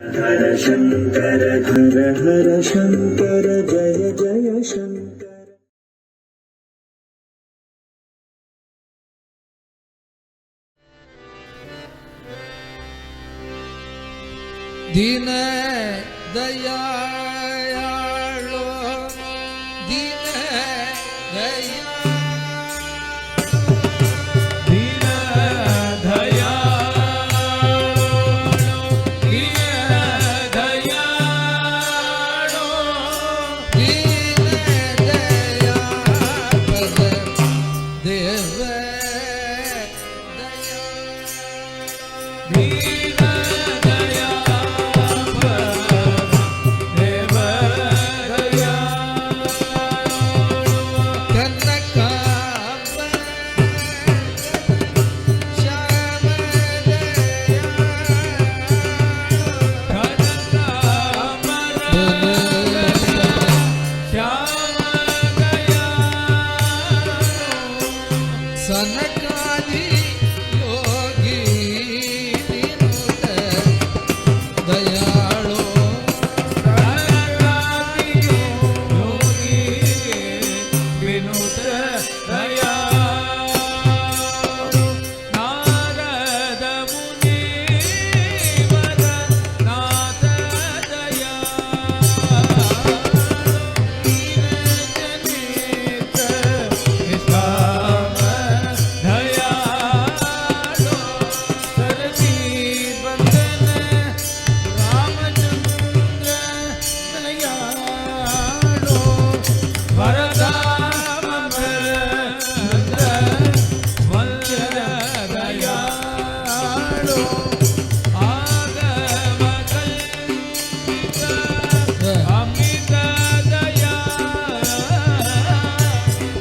हर शंकर हर हर शंकर जय जय शंकर। दीन दयाळो दीन दयाळो दीन दयाळो दीन दयाळो दीन दयापद देव दीन दयापद देव दयाळो कनकांबर श्याम सनकादि योगी विनुत दयाळो विनुत नारद मुनी नाथ अमित दया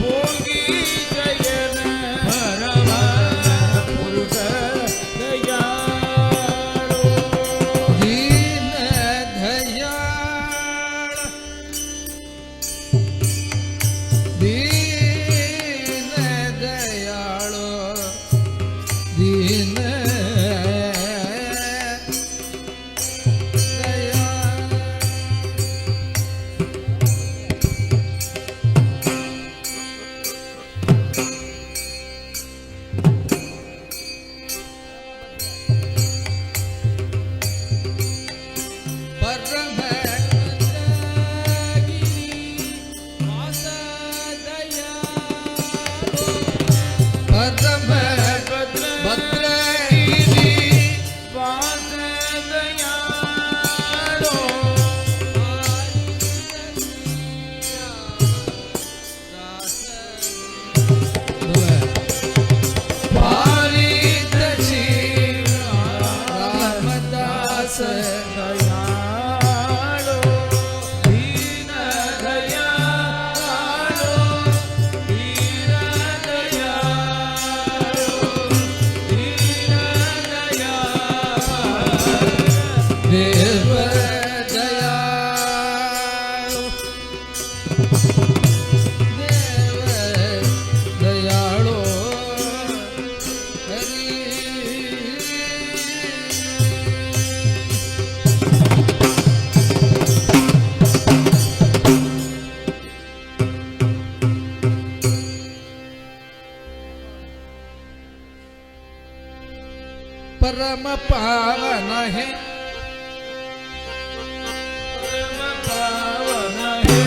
भोगी जयन परम पुरुष दयाळो दीन दयाळ दीन दयाळो दीन परम परम भद्रगिरी वास दयाळो पारित श्री रामदास दयाळो दीन दयाळो दीन दयाळो दीन दयाळो देव दयाळो देव दयाळो हरी परम पावन है परम पावन है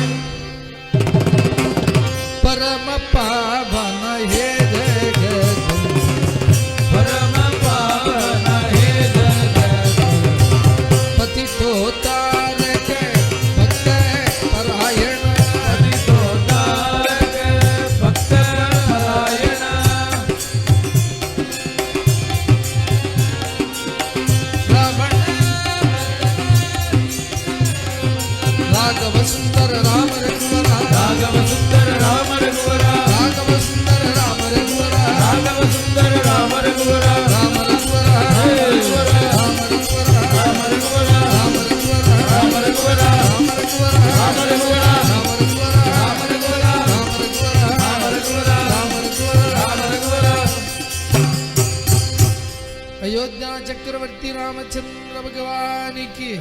परम पावन है जगत परम पावन है जगत पतितो तारक भक्त परायण पतितो तारक भक्त परायण रावण राघव सुंदर राम रघुवरा राघव सुंदर राम रघुवरा राघव रामचंद्र भगवान की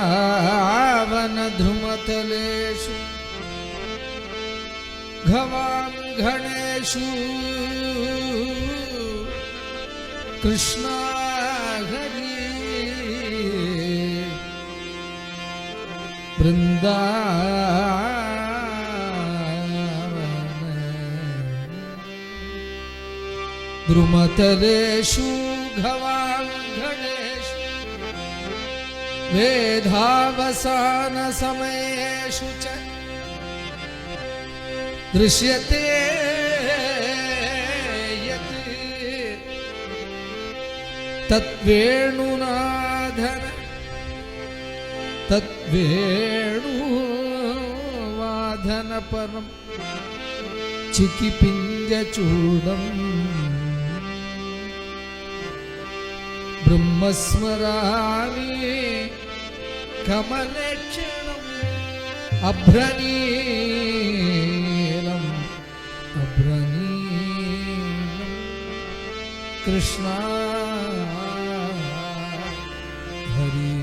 वृंदावन ध्रुमतलेषु घवांघनेषु कृष्णा हरि वृंदावन द्रुमतलेषु घवांघनेषु वेधावसान समयेषु च दृश्यते यत् तद्वेणुनादन तद्वेणुवादन परम चिकिपिञ्जचूडम् ब्रह्मस्मरामि कमलक्षणम् अभ्रनीलम् कृष्णा हरि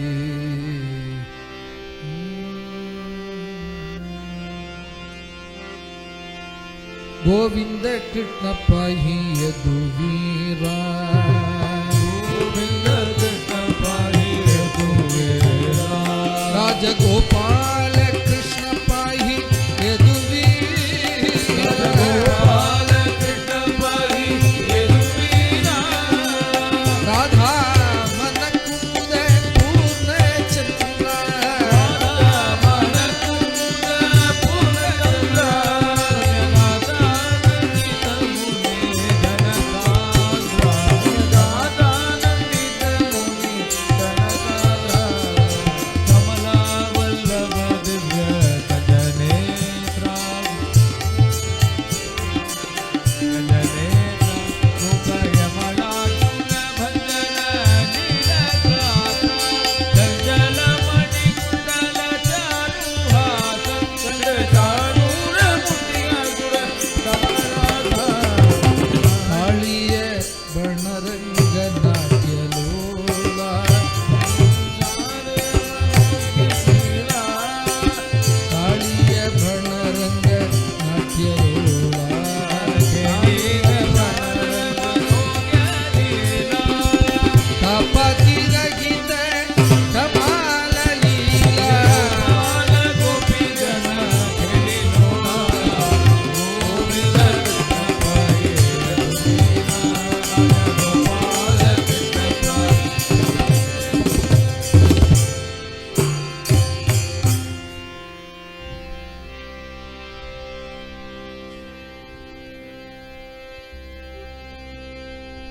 गोविंद कृष्ण पाहि यदुवीरा राजगोपाल कृष्ण पाहि यदुवीरा राधा मन कुमुद पूर्ण चंद्र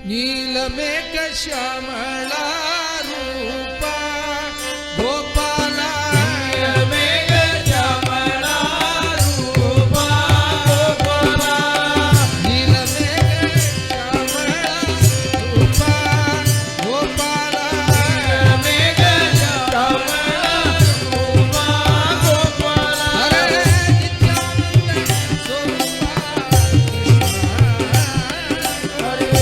नीलमेघ श्यामला रूपा गोपाला नीलमेघ श्यामला रूपा गोपाला नीलमेघ श्यामला रूपा गोपाला नीलमेघ श्यामला रूपा गोपाला हरे नित्यानंद स्वरूपा कृष्णा हरे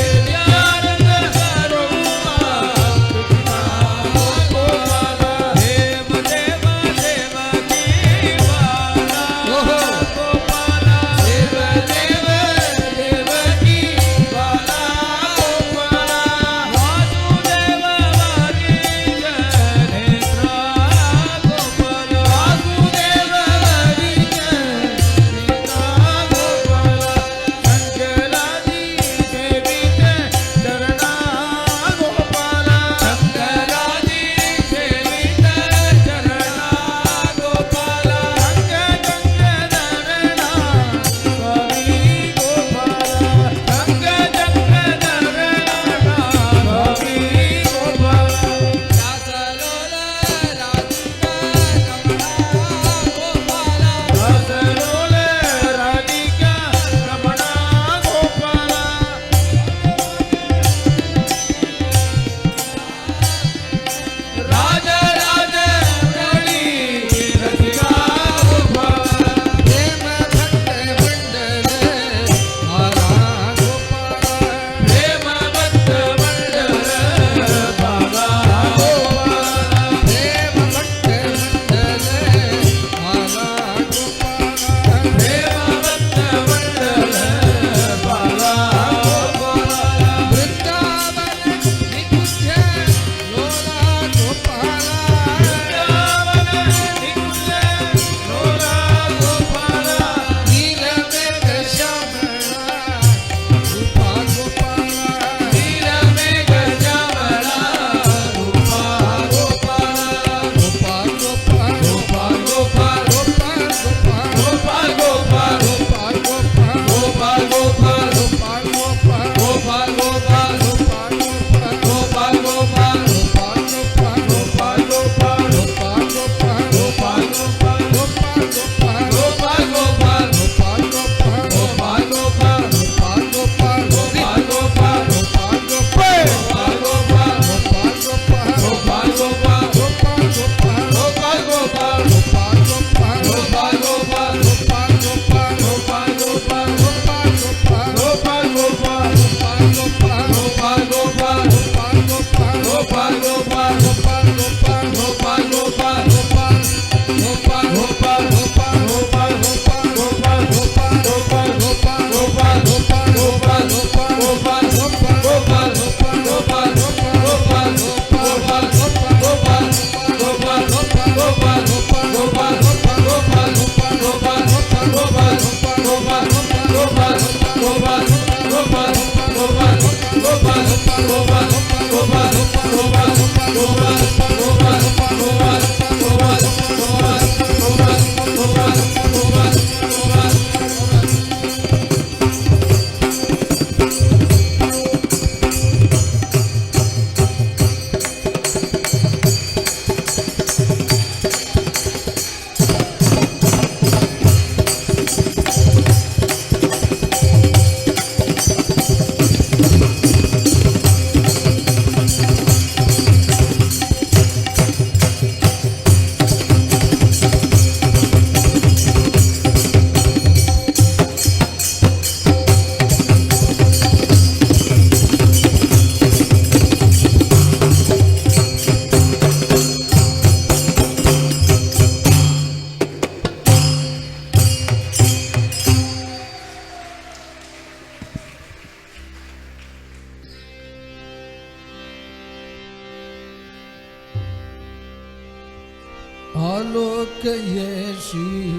आलोकये श्री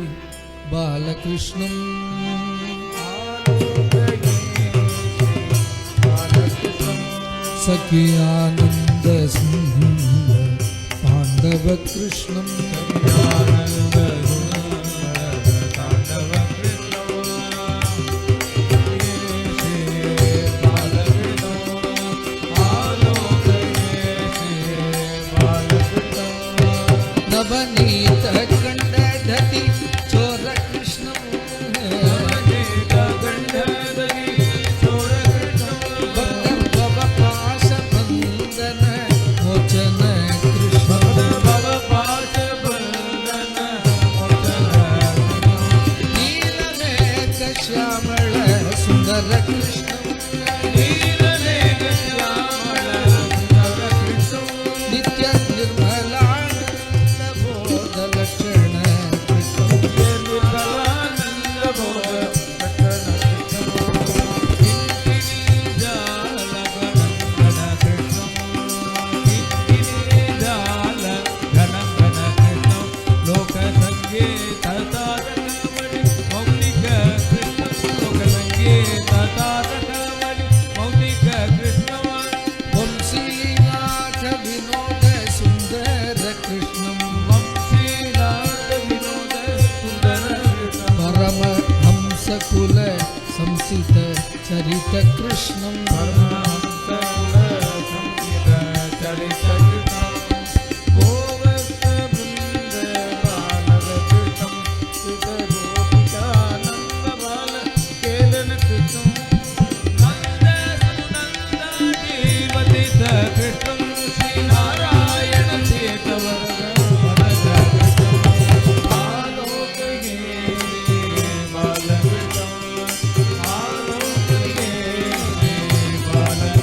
बालकृष्णं सखियानंद पांडव कृष्णं नवनीत कंडधति चोर कृष्णं भव पाश बंधन मोचन नीलमेघ श्यामल सुंदर कृष्णं नित्य निर्मलानंद बोध लक्षण वंशीनाथ विनोद सुंदर कृष्णं परम हंस कुल संसित चरित कृष्णं बाल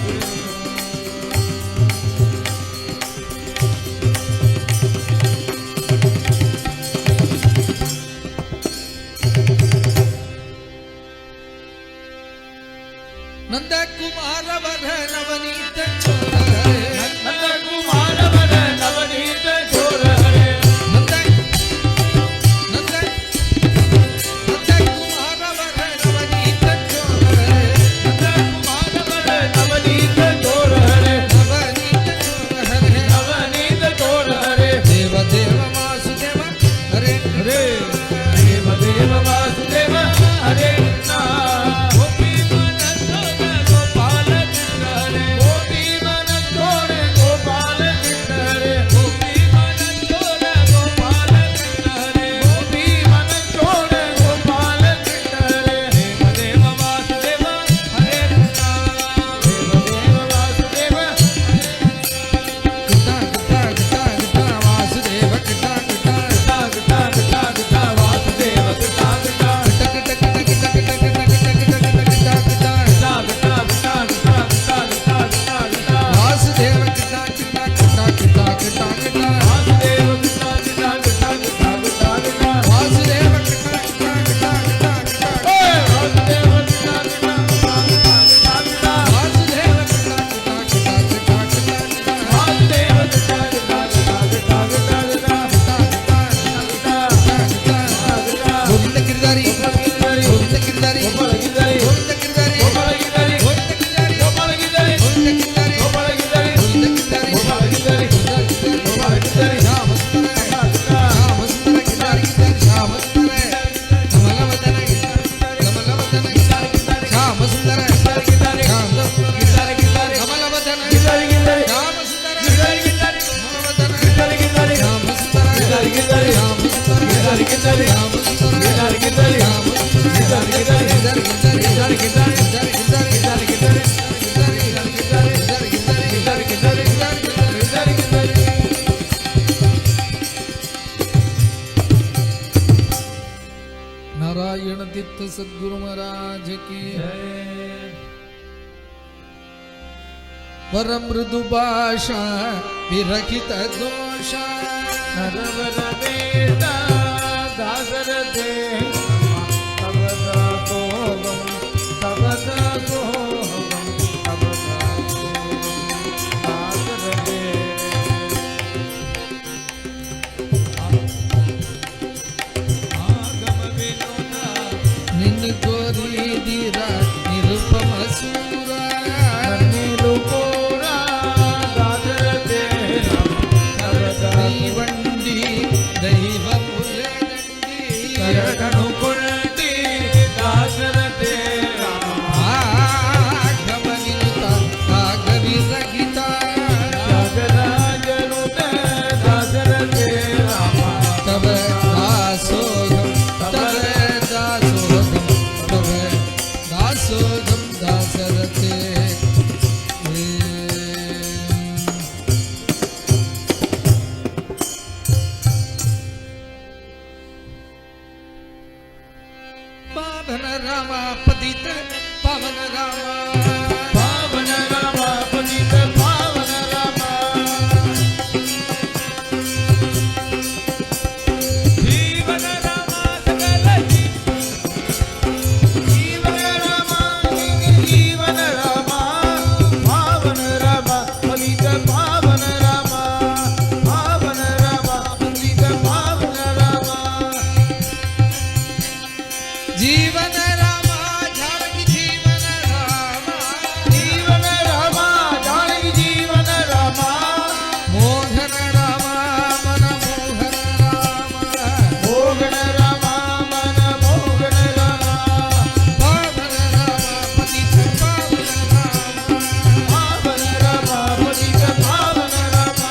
नारायण तीर्थ सद्गुरु महाराज की परम मृदु भाषा विरहित दोषा नरवर वेदा दासर दे निन गोरी दीरा निरुपम सूरा दी दैव मुले दंडी आगमनिता आगवी रगिता तब दासोगम तब दासोगम तब दासोगम दासरते पावन रामा पतित पावन रामा पावन रामा पतित पावन रामा जीवन रामा सकल जीवन रामा जीवन रामा पावन रामा पतित पावन रामा पावन रामा पतित पावन रामा जीवन रामा जानकी जीवन रामा जीवन रामा जानकी जीवन रामा मोहन रामा मन मोहन रामा मोहन रामा मन मोहन रामा पावन रामा पतित पावन रामा पावन रामा पतित पावन रामा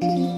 Thank you.